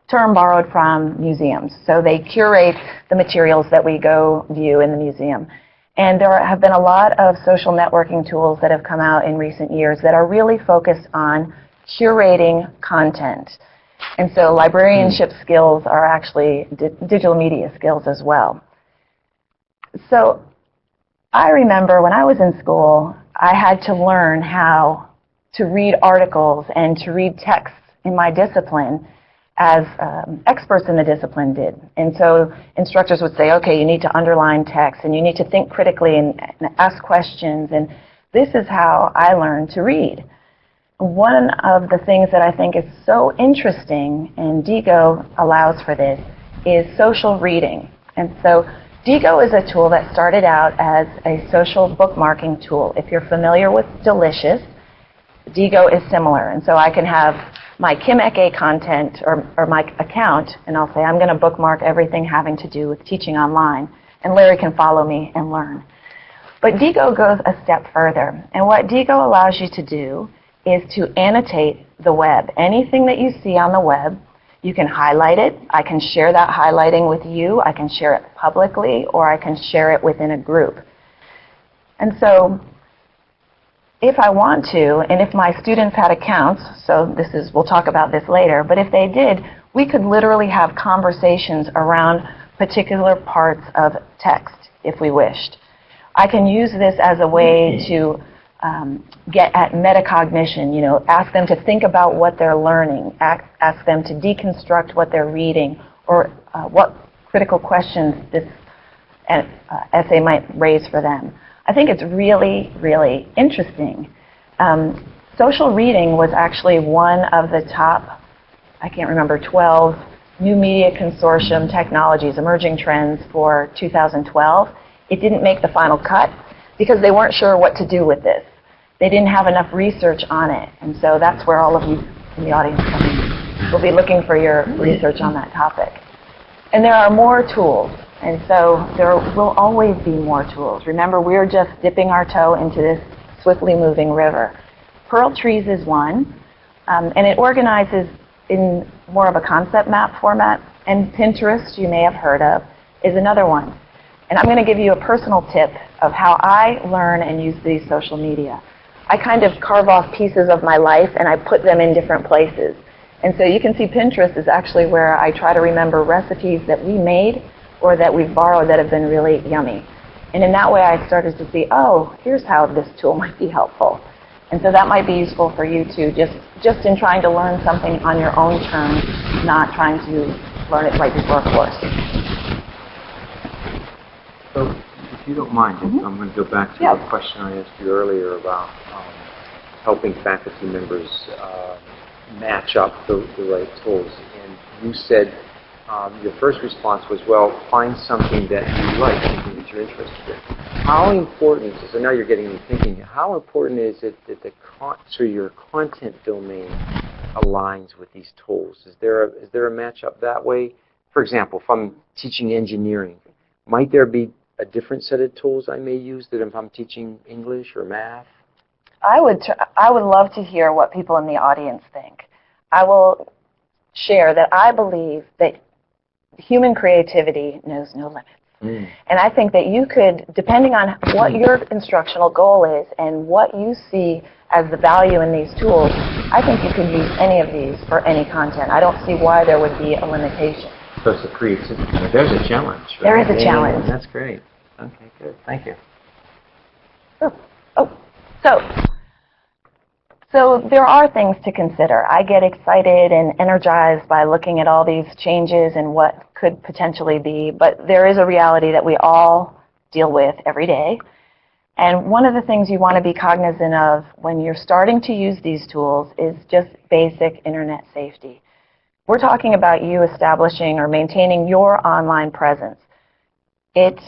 term borrowed from museums. So they curate the materials that we go view in the museum. And there have been a lot of social networking tools that have come out in recent years that are really focused on curating content. And so librarianship skills are actually digital media skills as well. So I remember when I was in school, I had to learn how to read articles and to read texts in my discipline as experts in the discipline did. And so instructors would say, okay, you need to underline text and you need to think critically and ask questions. And this is how I learned to read. One of the things that I think is so interesting, and Digo allows for this, is social reading. And so Digo is a tool that started out as a social bookmarking tool. If you're familiar with Delicious, Digo is similar. And so I can have my Kim Eke content or my account, and I'll say I'm going to bookmark everything having to do with teaching online, and Larry can follow me and learn. But Digo goes a step further. And what Digo allows you to do is to annotate the web. Anything that you see on the web, you can highlight it. I can share that highlighting with you. I can share it publicly, or I can share it within a group. And so if I want to, and if my students had accounts, so we'll talk about this later, but if they did, we could literally have conversations around particular parts of text if we wished. I can use this as a way to get at metacognition, ask them to think about what they're learning, ask them to deconstruct what they're reading, or what critical questions this essay might raise for them. I think it's really, really interesting. Social reading was actually one of the top, I can't remember, 12 new media consortium technologies, emerging trends for 2012. It didn't make the final cut because they weren't sure what to do with this. They didn't have enough research on it, and so that's where all of you in the audience come in. We'll be looking for your research on that topic. And there are more tools, and so there will always be more tools. Remember, we're just dipping our toe into this swiftly moving river. Pearl Trees is one, and it organizes in more of a concept map format, and Pinterest, you may have heard of, is another one. And I'm going to give you a personal tip of how I learn and use these social media. I kind of carve off pieces of my life and I put them in different places. And so you can see Pinterest is actually where I try to remember recipes that we made or that we've borrowed that have been really yummy. And in that way I started to see, oh, here's how this tool might be helpful. And so that might be useful for you too, just in trying to learn something on your own terms, not trying to learn it right before a course. So, if you don't mind, I'm going to go back to a question I asked you earlier about helping faculty members match up the right tools. And you said your first response was, well, find something that you like, something that you're interested in. How important, so now you're getting me thinking, how important is it that your content domain aligns with these tools? Is there a match-up that way? For example, if I'm teaching engineering, might there be a different set of tools I may use than if I'm teaching English or math? I would love to hear what people in the audience think. I will share that I believe that human creativity knows no limits. And I think that you could, depending on what your instructional goal is and what you see as the value in these tools, I think you could use any of these for any content. I don't see why there would be a limitation. So it's a creativity. There's a challenge. Right? There is a challenge. Yeah, that's great. Okay, good. Thank you. So there are things to consider. I get excited and energized by looking at all these changes and what could potentially be, but there is a reality that we all deal with every day. And one of the things you want to be cognizant of when you're starting to use these tools is just basic internet safety. We're talking about you establishing or maintaining your online presence. It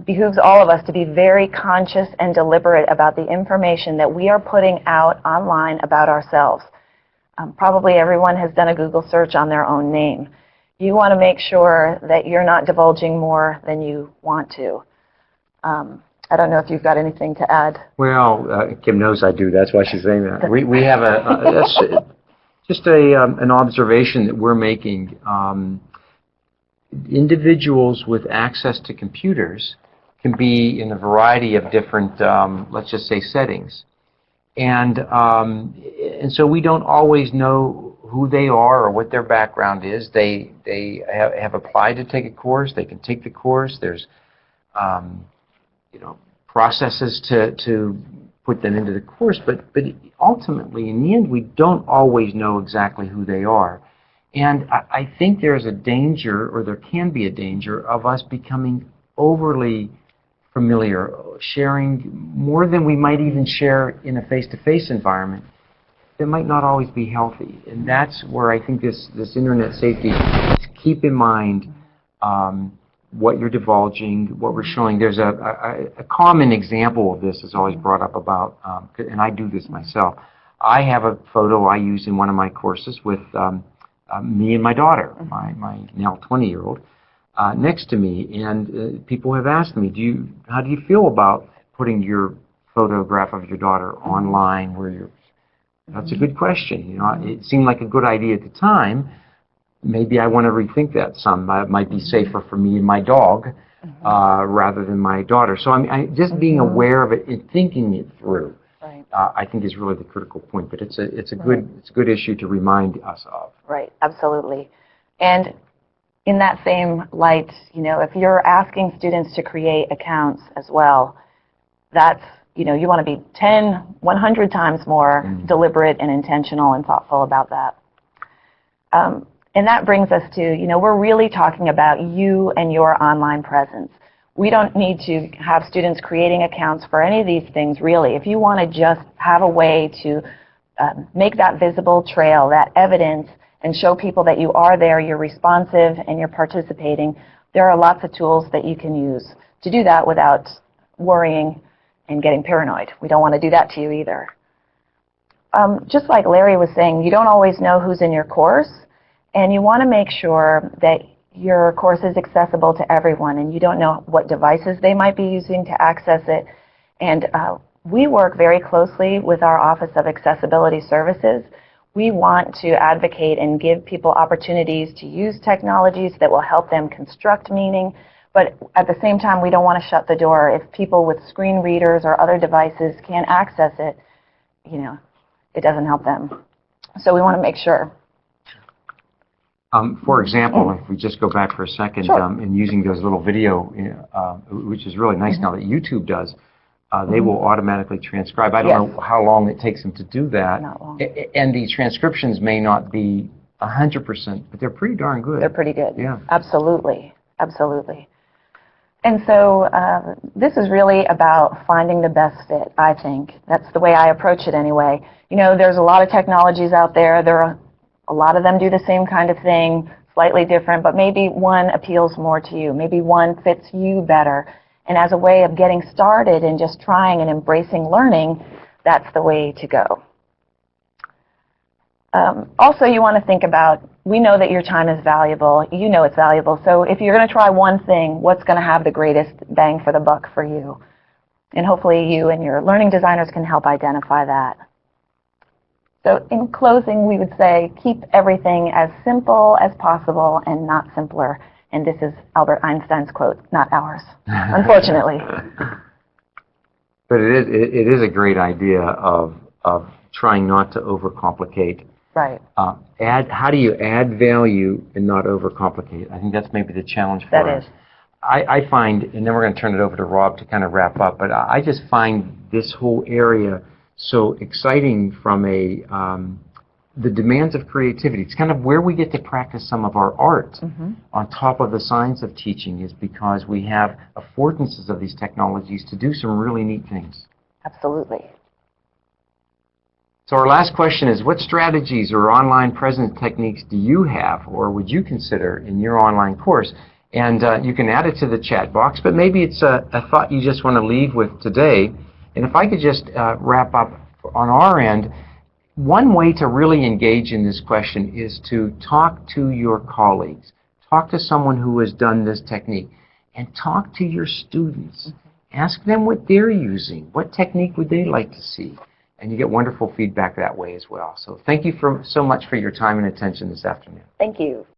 behooves all of us to be very conscious and deliberate about the information that we are putting out online about ourselves. Probably everyone has done a Google search on their own name. You want to make sure that you're not divulging more than you want to. I don't know if you've got anything to add. Well, Kim knows I do. That's why she's saying that. We have that's just an observation that we're making. Individuals with access to computers can be in a variety of different, let's just say, settings. And so we don't always know who they are or what their background is. They have applied to take a course. They can take the course. There's processes to put them into the course. But ultimately, in the end, we don't always know exactly who they are. And I think there's a danger, or there can be a danger, of us becoming overly familiar, sharing more than we might even share in a face-to-face environment that might not always be healthy. And that's where I think this internet safety, keep in mind what you're divulging, what we're showing. There's a common example of this is always brought up about, and I do this myself. I have a photo I use in one of my courses with me and my daughter, my now 20-year-old, next to me, and people have asked me, how do you feel about putting your photograph of your daughter online where you're... That's a good question. You know, it seemed like a good idea at the time. Maybe I want to rethink that some. It might be safer for me and my dog rather than my daughter. So just being aware of it and thinking it through, I think is really the critical point. But it's a good issue to remind us of. Right, absolutely. And in that same light, you know, if you're asking students to create accounts as well, that's, you know, you want to be 10, 100 times more deliberate and intentional and thoughtful about that. And that brings us to, you know, we're really talking about you and your online presence. We don't need to have students creating accounts for any of these things, really. If you want to just have a way to make that visible trail, that evidence, and show people that you are there, you're responsive, and you're participating, there are lots of tools that you can use to do that without worrying and getting paranoid. We don't want to do that to you either. Just like Larry was saying, you don't always know who's in your course, and you want to make sure that your course is accessible to everyone, and you don't know what devices they might be using to access it. And we work very closely with our Office of Accessibility Services. We want to advocate and give people opportunities to use technologies that will help them construct meaning, but at the same time, we don't want to shut the door. If people with screen readers or other devices can't access it, you know, it doesn't help them. So we want to make sure. For example, if we just go back for a second, and using those little video, which is really nice now that YouTube does, they will automatically transcribe. I don't know how long it takes them to do that. Not long. And the transcriptions may not be 100%, but they're pretty darn good. They're pretty good. Yeah. Absolutely. Absolutely. And so this is really about finding the best fit, I think. That's the way I approach it anyway. You know, there's a lot of technologies out there. A lot of them do the same kind of thing, slightly different, but maybe one appeals more to you. Maybe one fits you better. And as a way of getting started and just trying and embracing learning, that's the way to go. Also, you want to think about, we know that your time is valuable. You know it's valuable. So if you're going to try one thing, what's going to have the greatest bang for the buck for you? And hopefully you and your learning designers can help identify that. So in closing, we would say keep everything as simple as possible and not simpler. And this is Albert Einstein's quote, not ours, unfortunately. But it is a great idea of trying not to overcomplicate. Right. How do you add value and not overcomplicate? I think that's maybe the challenge for us. I find, and then we're going to turn it over to Rob to kind of wrap up, but I just find this whole area so exciting from the demands of creativity. It's kind of where we get to practice some of our art on top of the science of teaching, is because we have affordances of these technologies to do some really neat things. Absolutely. So our last question is, what strategies or online presence techniques do you have or would you consider in your online course? And you can add it to the chat box, but maybe it's a thought you just want to leave with today. And if I could just wrap up on our end, one way to really engage in this question is to talk to your colleagues. Talk to someone who has done this technique, and talk to your students. Ask them what they're using. What technique would they like to see? And you get wonderful feedback that way as well. So thank you so much for your time and attention this afternoon. Thank you.